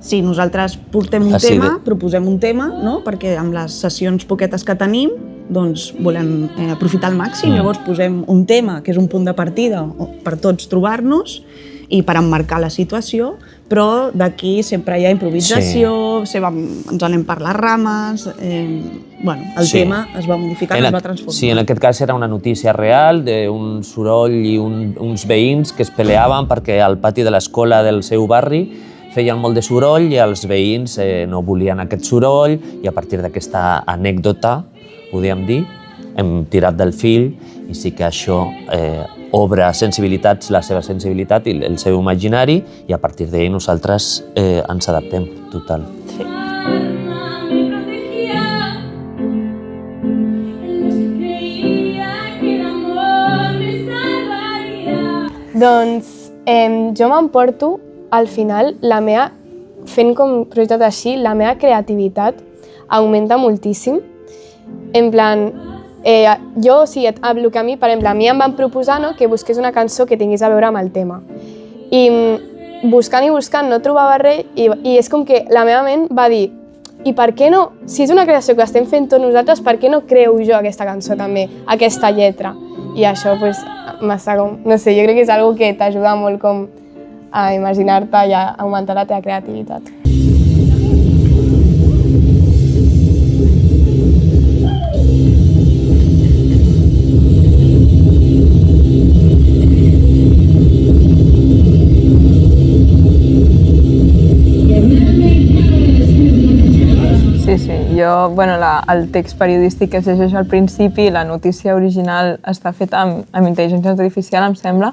Sí, nosaltres portem un tema, proposem un tema, no? Perquè amb les sessions poquetes que tenim doncs volem aprofitar al màxim. Llavors posem un tema, que és un punt de partida per tots trobar-nos i per emmarcar la situació, però d'aquí sempre hi ha improvisació, ens anem per les rames, el tema es va modificant, es va transformant. Sí, en aquest cas era una notícia real d'un soroll i uns veïns que es peleaven perquè al pati de l'escola del seu barri feien molt de soroll i els veïns no volien aquest soroll i a partir d'aquesta anècdota, podríem dir, hem tirat del fil i sí que això obre sensibilitats, la seva sensibilitat i el seu imaginari i a partir d'ahir nosaltres ens adaptem, total. Sí. Doncs jo m'emporto al final fent com projectes així, la meva creativitat augmenta moltíssim. En plan, el que a mi, per exemple, a mi em van proposar que busqués una cançó que tingués a veure amb el tema. I buscant i buscant no trobava res i és com que la meva ment va dir i per què no, si és una creació que estem fent tots nosaltres, per què no creo jo aquesta cançó també, aquesta lletra? I això m'està com, no sé, jo crec que és una cosa que t'ajuda molt com a imaginar-te i a augmentar la teva creativitat. Sí, jo, el text periodístic que es llegeix al principi, la notícia original està feta amb intel·ligència artificial, em sembla,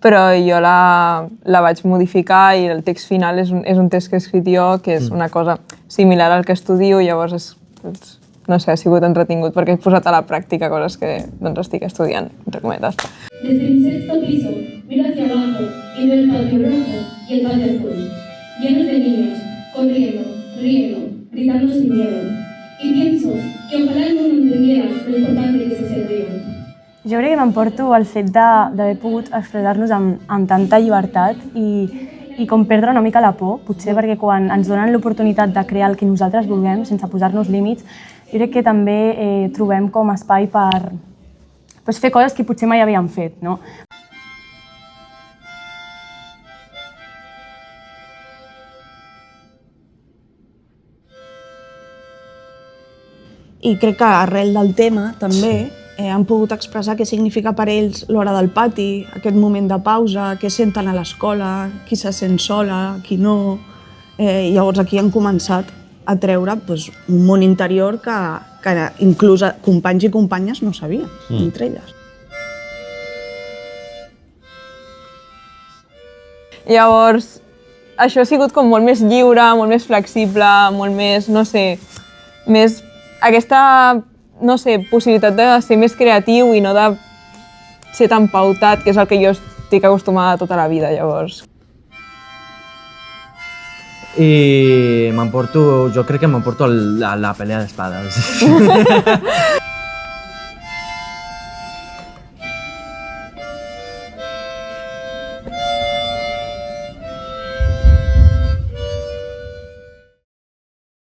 però jo la vaig modificar i el text final és un text que he escrit jo, que és una cosa similar al que estudio, i llavors no sé, ha sigut entretingut perquè he posat a la pràctica coses que estic estudiant, entre cometes. Desde mi sexto piso, miro hacia abajo y veo el patio rojo y el patio azul, llenos de niños, corriendo, riendo, gritando sin miedo. Y pienso que ojalá el mundo entendiera lo importante que es ese río. Jo crec que m'emporto el fet d'haver pogut expressar-nos amb tanta llibertat i com perdre una mica la por, potser perquè quan ens donen l'oportunitat de crear el que nosaltres vulguem sense posar-nos límits, jo crec que també trobem com espai per fer coses que potser mai havíem fet, no? I crec que arrel del tema també han pogut expressar què significa per ells l'hora del pati, aquest moment de pausa, què senten a l'escola, qui se sent sola, qui no. Llavors aquí han començat a treure un món interior que inclús companys i companyes no sabien, entre elles. Llavors, això ha sigut com molt més lliure, molt més flexible, molt més, no sé, més aquesta, no sé, possibilitat de ser més creatiu i no de ser tan pautat, que és el que jo estic acostumada tota la vida, llavors. I jo crec que m'emporto la pelea d'espades.